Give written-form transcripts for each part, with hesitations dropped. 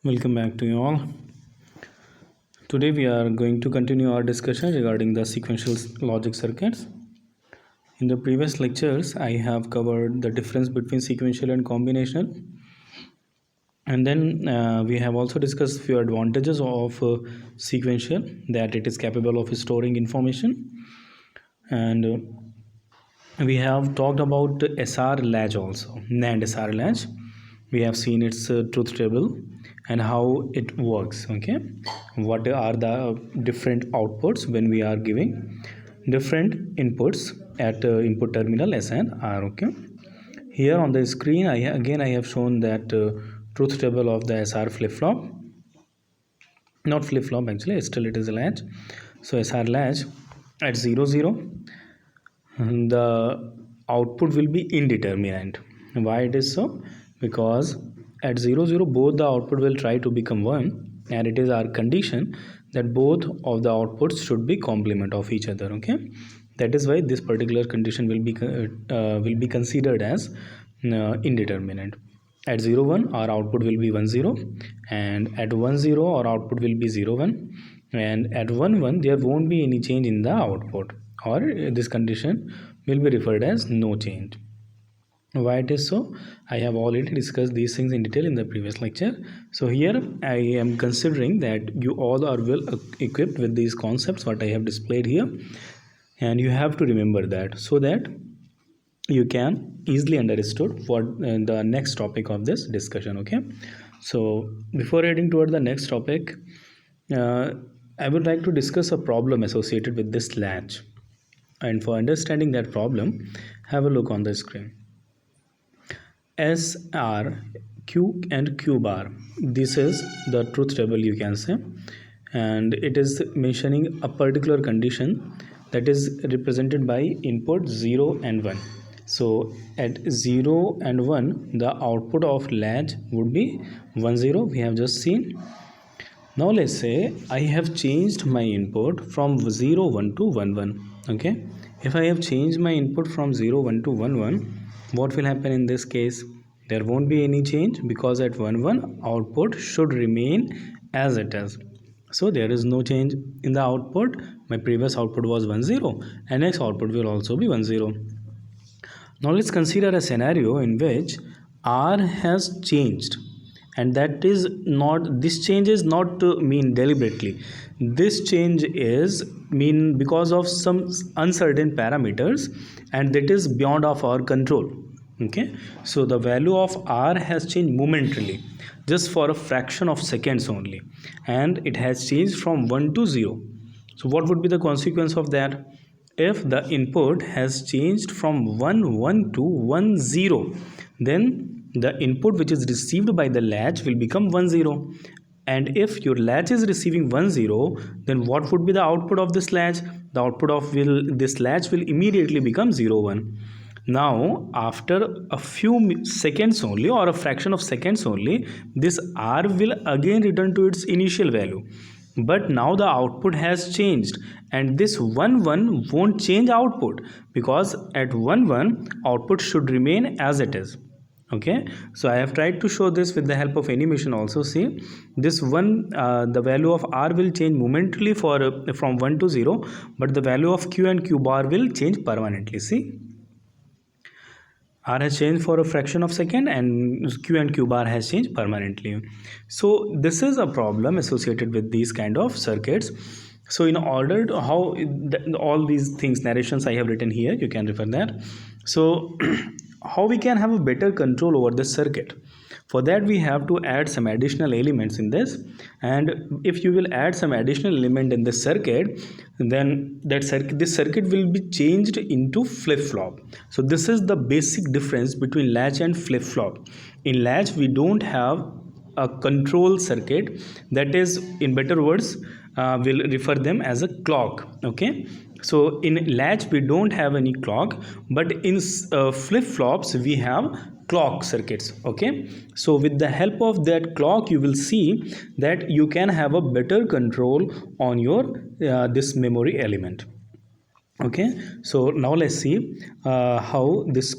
Welcome back to you all. Today we are going to continue our discussion regarding the sequential logic circuits. In the previous lectures, I have covered the difference between sequential and combinational. And then we have also discussed few advantages of sequential, that it is capable of storing information. And we have talked about SR latch also, NAND SR latch. We have seen its truth table and how it works. Okay, what are the different outputs when we are giving different inputs at input terminal S and R. Okay, here on the screen I have shown that truth table of the SR flip-flop, not flip-flop actually, still it is a latch. So SR latch at 0 0, the output will be indeterminate. Why it is so? Because at 0 0 both the output will try to become 1, and it is our condition that both of the outputs should be complement of each other. Okay, that is why this particular condition will be considered as indeterminate. At 0 1 our output will be 1 0, and at 1 0 our output will be 0 1, and at 1 1 there won't be any change in the output, or this condition will be referred as no change. Why it is so? I have already discussed these things in detail in the previous lecture. So here I am considering that you all are well equipped with these concepts what I have displayed here, and you have to remember that so that you can easily understood what the next topic of this discussion. Okay, so before heading toward the next topic, I would like to discuss a problem associated with this latch, and for understanding that problem, have a look on the screen. S, R, Q and Q bar, this is the truth table you can say, and it is mentioning a particular condition that is represented by input 0 and 1. So at 0 and 1 the output of latch would be 1 0, we have just seen. Now let's say I have changed my input from 0 1 to 1 1. Okay, if I have changed my input from 0 1 to 1 1, what will happen in this case? There won't be any change, because at 1 1 output should remain as it is. So there is no change in the output. My previous output was 1 0, and next output will also be 1 0. Now let's consider a scenario in which R has changed, and that is not, this change is not mean deliberately. This change is mean because of some uncertain parameters, and that is beyond of our control. Okay, so the value of R has changed momentarily, just for a fraction of seconds only, and it has changed from 1 to 0. So what would be the consequence of that? If the input has changed from 1 1 to 1 0, then the input which is received by the latch will become 1 0. And if your latch is receiving 1 0, then what would be the output of this latch? The output of this latch will immediately become 0 1. Now after a few seconds only, or a fraction of seconds only, this R will again return to its initial value, but now the output has changed, and this 1 1 won't change output, because at 1 1 output should remain as it is. Okay, so I have tried to show this with the help of animation also. See, this one, the value of R will change momentarily from 1 to 0, but the value of Q and Q bar will change permanently. See, R has changed for a fraction of second, and Q and Q bar has changed permanently. So this is a problem associated with these kind of circuits. So in order to how all these things, narrations I have written here, you can refer that. So how we can have a better control over the circuit? For that we have to add some additional elements in this, and if you will add some additional element in this circuit, then this circuit will be changed into flip-flop. So this is the basic difference between latch and flip-flop. In latch we don't have a control circuit, that is, in better words, we'll refer them as a clock. Okay, so in latch we don't have any clock, but in flip-flops we have clock circuits. Okay, so with the help of that clock you will see that you can have a better control on your this memory element. Okay, so now let's see how this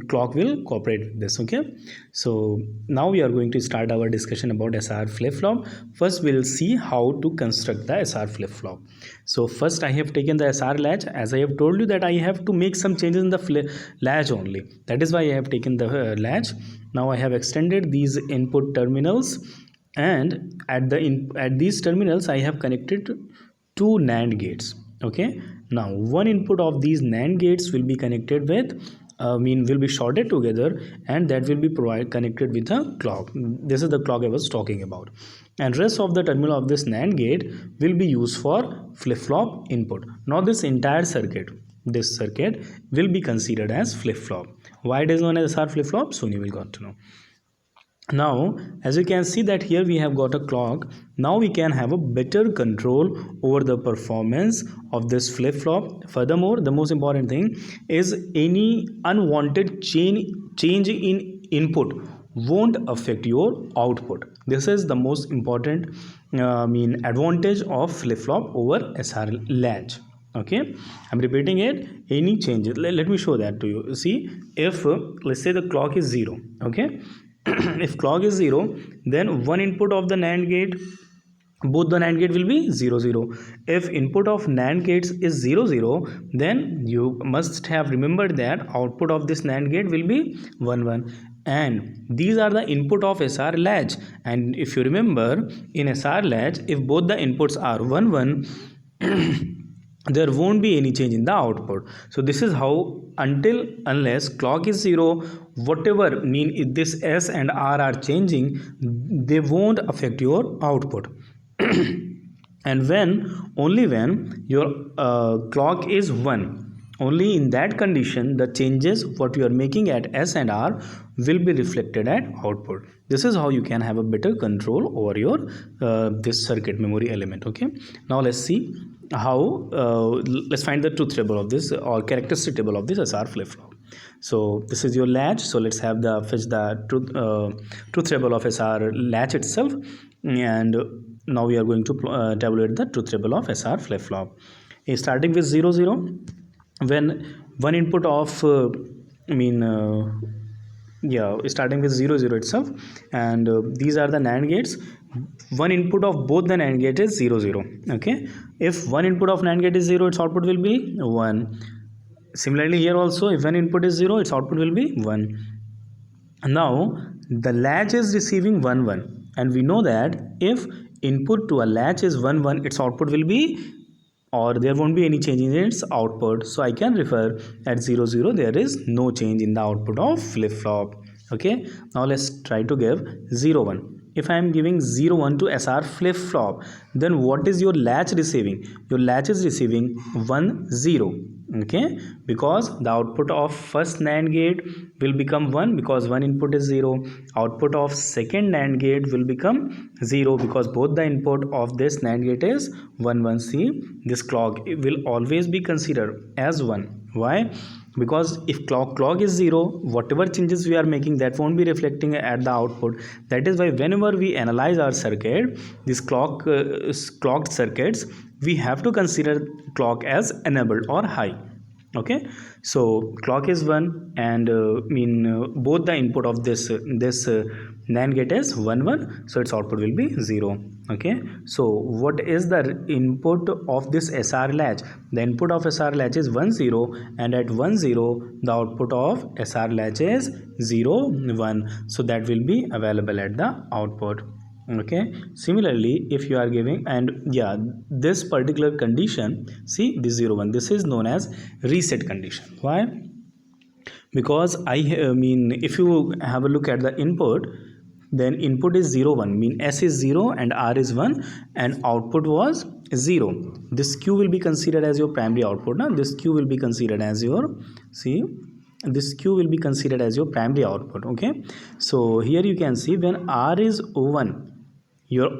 clock will cooperate with this. Okay, so now we are going to start our discussion about SR flip-flop. First we'll see how to construct the SR flip-flop. So first I have taken the SR latch. As I have told you that I have to make some changes in the latch only, that is why I have taken the latch. Now I have extended these input terminals, and at these terminals I have connected two NAND gates. Okay, now one input of these NAND gates will be connected with will be shorted together, and that will be connected with a clock. This is the clock I was talking about, and rest of the terminal of this NAND gate will be used for flip-flop input. Now this entire circuit, this circuit will be considered as flip-flop. Why it is known as SR flip-flop? Soon you will got to know. Now as you can see that here we have got a clock. Now we can have a better control over the performance of this flip-flop. Furthermore, the most important thing is any unwanted change in input won't affect your output. This is the most important advantage of flip-flop over SR latch. Okay, I'm repeating it. Any changes, let me show that to you. See, if let's say the clock is 0, okay, if clock is 0, then one input of the NAND gate, both the NAND gate will be 0 0. If input of NAND gates is 0 0, then you must have remembered that output of this NAND gate will be 1 1, and these are the input of SR latch. And if you remember, in SR latch, if both the inputs are 1 1 there won't be any change in the output. So this is how, unless clock is 0, whatever if this S and R are changing, they won't affect your output. And only when your clock is 1, only in that condition the changes what you are making at S and R will be reflected at output. This is how you can have a better control over your this circuit memory element. Okay, now let's see how let's find the truth table of this, or characteristic table of this SR flip-flop. So this is your latch. So let's have fetch the truth table of SR latch itself, and now we are going to tabulate the truth table of SR flip-flop. Starting with 0 0, when one input of starting with 0 0 itself, and these are the NAND gates. One input of both the NAND gate is 0 0. Okay, if one input of NAND gate is 0, its output will be 1. Similarly here also, if one input is 0, its output will be 1. Now the latch is receiving 1 1, and we know that if input to a latch is 1 1, its output will be, or there won't be any change in its output. So I can refer at 0 0 there is no change in the output of flip-flop. Okay, now let's try to give 0 1. If I am giving 0 1 to SR flip-flop, then what is your latch receiving? Your latch is receiving 1 0. Okay, because the output of first NAND gate will become 1 because one input is 0. Output of second NAND gate will become 0 because both the input of this NAND gate is 1 1. See, this clock will always be considered as 1. Why? Because if clock is 0, whatever changes we are making, that won't be reflecting at the output. That is why whenever we analyze our circuit, this clocked circuits, we have to consider clock as enabled or high. Okay, so clock is 1, and both the input of this NAND gate is 1 1, so its output will be 0. Okay, so what is the input of this SR latch? The input of SR latch is 1 0, and at 1 0 the output of SR latch is 0 1, so that will be available at the output. Okay, similarly if you are giving, and this particular condition, see this 0 1, this is known as reset condition. Why? Because if you have a look at the input, then input is 0 1, S is 0 and R is 1, and output was 0. This Q will be considered as your primary output. Now this Q will be considered as your, this Q will be considered as your primary output. Okay, so here you can see when R is 1, your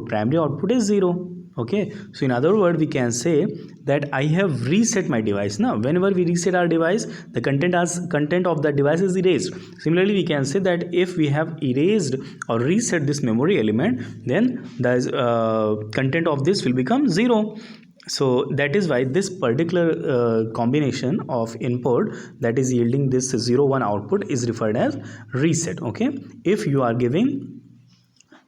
primary output is 0. Okay, so in other words, we can say that I have reset my device. Now whenever we reset our device, the content of the device is erased. Similarly, we can say that if we have erased or reset this memory element, then the content of this will become 0. So that is why this particular combination of input that is yielding this 0 1 output is referred as reset. Okay, if you are giving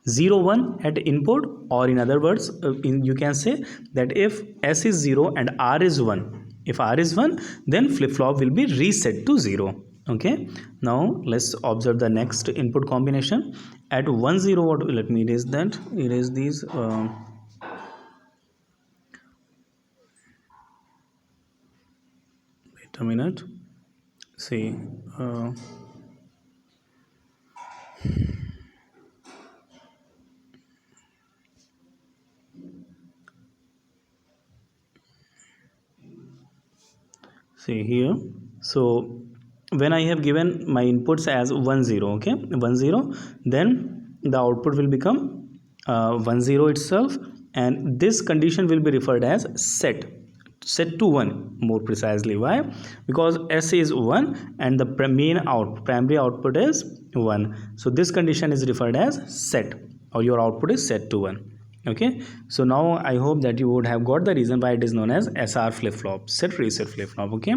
0 1 at input, or in other words, you can say that if S is 0 and R is 1, if R is 1, then flip-flop will be reset to 0. Okay, now let's observe the next input combination. At 1 0, what, let me erase that, erase these wait a minute, see see here. So when I have given my inputs as 1 0, okay, 1 0, then the output will become 1 0 itself, and this condition will be referred as set to 1 more precisely. Why? Because S is 1 and the primary output is 1, so this condition is referred as set, or your output is set to 1. Okay, so now I hope that you would have got the reason why it is known as SR flip-flop, set reset flip-flop. Okay,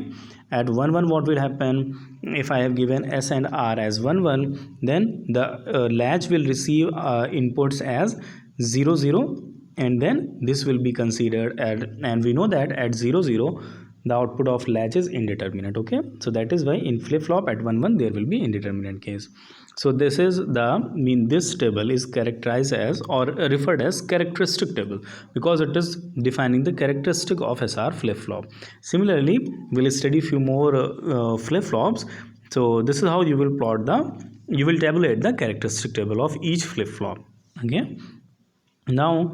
at 1 1, what will happen? If I have given S and R as 1 1, then the latch will receive inputs as 0 0, and then this will be considered at, and we know that at 0 0 the output of latch is indeterminate. Okay, so that is why in flip-flop at 1 1 there will be indeterminate case. So this is the this table is characterized as, or referred as, characteristic table, because it is defining the characteristic of SR flip-flop. Similarly, we'll study few more flip-flops. So this is how you will tabulate the characteristic table of each flip-flop. Okay, now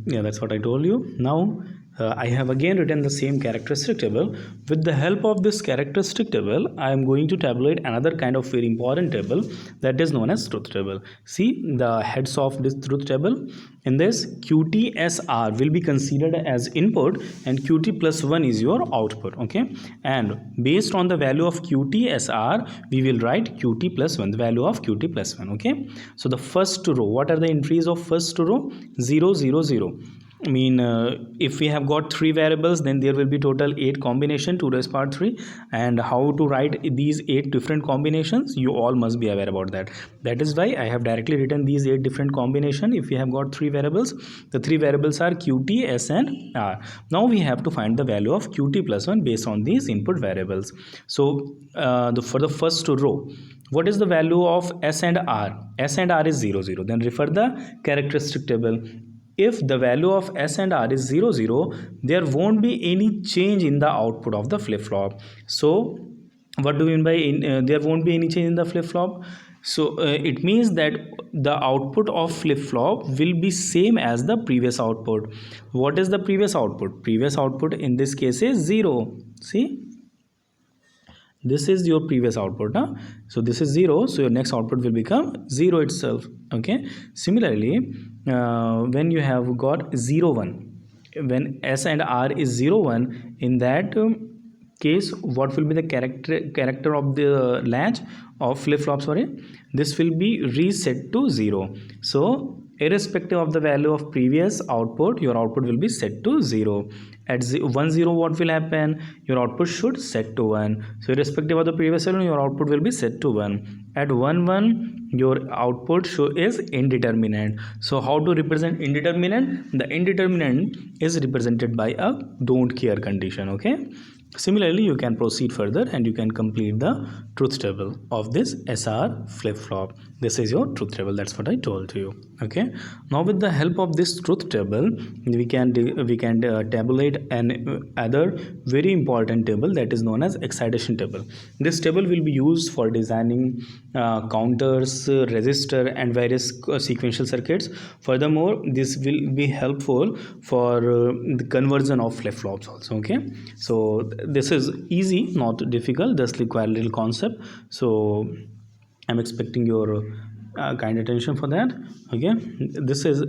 yeah, that's what I told you. Now I have again written the same characteristic table. With the help of this characteristic table, I am going to tabulate another kind of very important table that is known as truth table. See the heads of this truth table. In this, QTSR will be considered as input and QT plus 1 is your output. Okay, and based on the value of QTSR, we will write QT plus 1, the value of QT plus 1. Okay, so the first row, what are the entries of first row? 0 0 0. If we have got 3 variables, then there will be total 8 combination, 2 raised power 3. And how to write these 8 different combinations, you all must be aware about that. That is why I have directly written these 8 different combination. If we have got 3 variables, the 3 variables are QT, S and R. Now we have to find the value of QT plus 1 based on these input variables. So for the first row, what is the value of S and R? S and R is 0 0. Then refer the characteristic table. If the value of S and R is 0 0, there won't be any change in the output of the flip-flop. So what do we mean by there won't be any change in the flip-flop? So it means that the output of flip-flop will be same as the previous output. What is the previous output? Previous output in this case is 0. See, this is your previous output. So this is 0, so your next output will become 0 itself. Okay, similarly, when you have got 0 1, when S and R is 0 1, in that case, what will be the character of the latch of flip-flop? This will be reset to 0. So irrespective of the value of previous output, your output will be set to 0. At 1 0, what will happen? Your output should set to 1. So irrespective of the previous value, your output will be set to 1. At 1 1, your output is indeterminate. So how to represent indeterminate? The indeterminate is represented by a don't care condition. Okay, similarly, you can proceed further and you can complete the truth table of this SR flip-flop. This is your truth table. That's what I told you. Okay, now with the help of this truth table, we can tabulate another very important table that is known as excitation table. This table will be used for designing counters, resistor and various sequential circuits. Furthermore, this will be helpful for the conversion of flip-flops also. Okay, so this is easy, not difficult, just require a little concept. So I'm expecting your kind attention for that. Okay, this is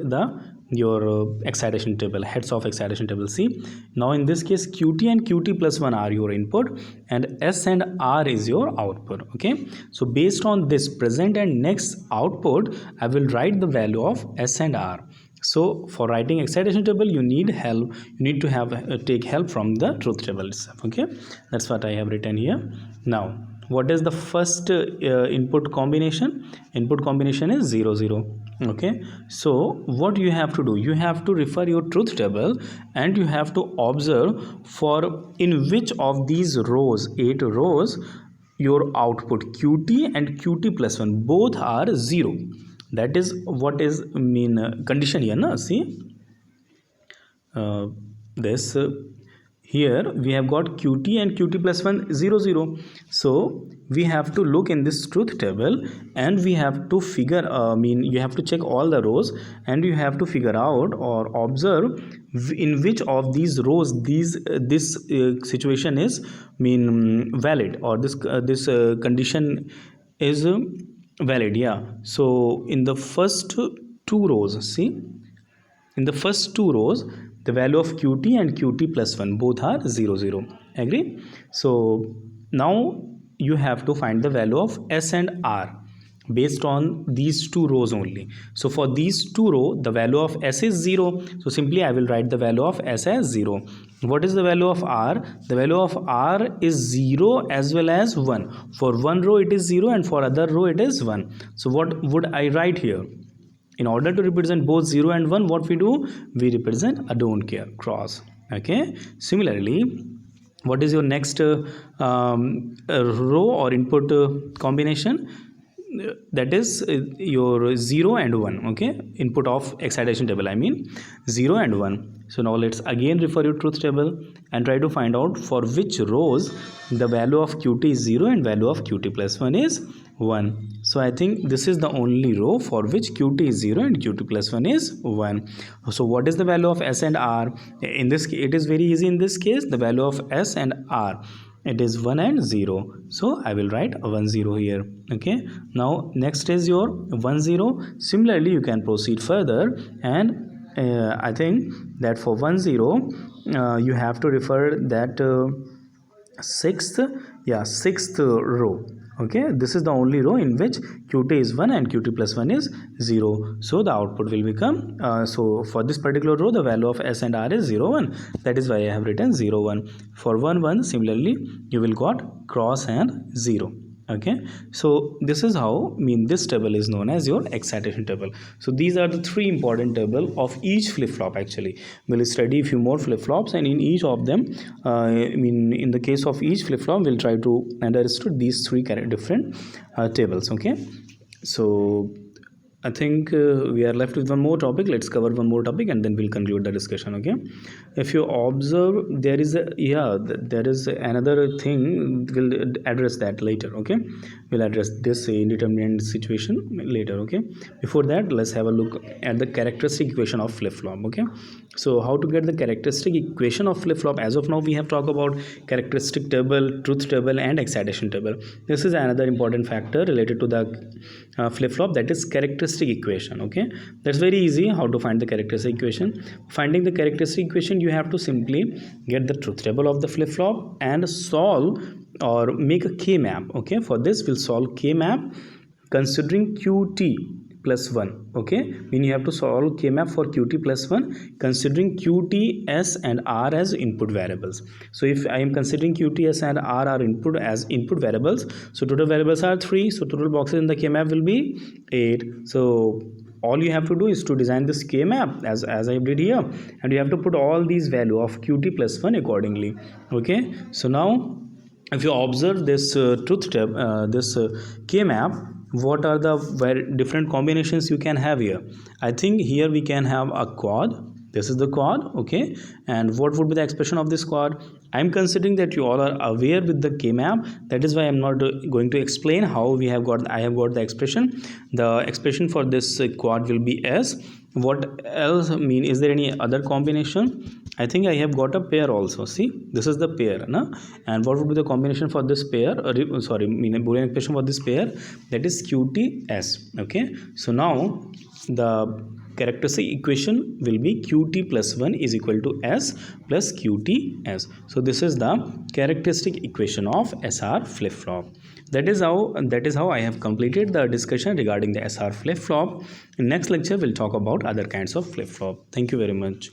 your excitation table, heads of excitation table. See, now in this case, QT and QT plus 1 are your input and S and R is your output. Okay, so based on this present and next output, I will write the value of S and R. So for writing excitation table, you need help. You need to have take help from the truth table itself. Okay, that's what I have written here. Now, what is the first input combination? Input combination is 0 0. Okay, so what you have to do? You have to refer your truth table and you have to observe for in which of these rows, 8 rows, your output qt and qt plus 1 both are 0. That is what is mean condition here, na? See, this here we have got qt and qt plus 1 0 0. So we have to look in this truth table and we have to figure you have to check all the rows and you have to figure out or observe in which of these rows this situation is valid, or this condition is valid. Yeah, so in the first two rows, see, in the first two rows the value of qt and qt plus 1 both are 0 0. Agree? So now you have to find the value of s and r based on these two rows only. So for these two rows the value of s is 0, so simply I will write the value of s as 0. What is the value of r? The value of r is 0 as well as 1. For one row it is 0 and for other row it is 1. So what would I write here? In order to represent both 0 and 1, what we do? We represent a don't care cross. Okay, similarly, what is your next row or input combination? That is your 0 and 1. Okay, input of excitation table, I mean 0 and 1. So now let's again refer your truth table and try to find out for which rows the value of qt is 0 and value of qt plus 1 is 1. So I think this is the only row for which qt is 0 and qt plus 1 is 1. So what is the value of s and r? In this case, it is very easy. In this case, the value of s and r, it is 1 and 0. So I will write 1 0 here. Okay, now next is your 1 0. Similarly, you can proceed further, and I think that for 1 0 you have to refer that sixth row. Okay, this is the only row in which qt is 1 and qt plus 1 is 0. So the output will become so for this particular row the value of s and r is 0 1. That is why I have written 0 1. For 1 1, similarly you will got cross and 0. Okay, so this is how this table is known as your excitation table. So these are the three important table of each flip-flop. Actually, we'll study a few more flip-flops, and in each of them in the case of each flip-flop we'll try to understand these three different tables. Okay, so I think we are left with one more topic. Let's cover one more topic and then we'll conclude the discussion. Okay, if you observe, there is another thing. We'll address that later. Okay, we'll address this indeterminate situation later. Okay, before that, let's have a look at the characteristic equation of flip-flop. Okay, so how to get the characteristic equation of flip-flop? As of now, we have talked about characteristic table, truth table, and excitation table. This is another important factor related to the flip-flop, that is characteristic equation. Okay, that's very easy. How to find the characteristic equation? Finding the characteristic equation, you have to simply get the truth table of the flip-flop and solve or make a k-map. Okay, for this we'll solve k-map considering qt plus 1. Okay, when you have to solve k-map for qt plus 1 considering qt, s and r as input variables. So if I am considering qt, s and r are input as input variables, so total variables are 3, so total boxes in the k-map will be 8. So all you have to do is to design this k-map as I did here, and you have to put all these value of qt plus 1 accordingly. Okay, so now if you observe this truth table, this k-map, what are the very different combinations you can have here? I think here we can have a quad. This is the quad. Okay, and what would be the expression of this quad? I'm considering that you all are aware with the k-map. That is why I'm not going to explain how I have got the expression. The expression for this quad will be s. What else is there any other combination? I think I have got a pair also. See, this is the pair, na? And what would be the combination for this pair? Sorry, mean a Boolean expression for this pair, that is QTS. Okay. So now the characteristic equation will be QT plus 1 is equal to S plus QTS. So this is the characteristic equation of SR flip flop. That is how I have completed the discussion regarding the SR flip flop. In next lecture we'll talk about other kinds of flip flop. Thank you very much.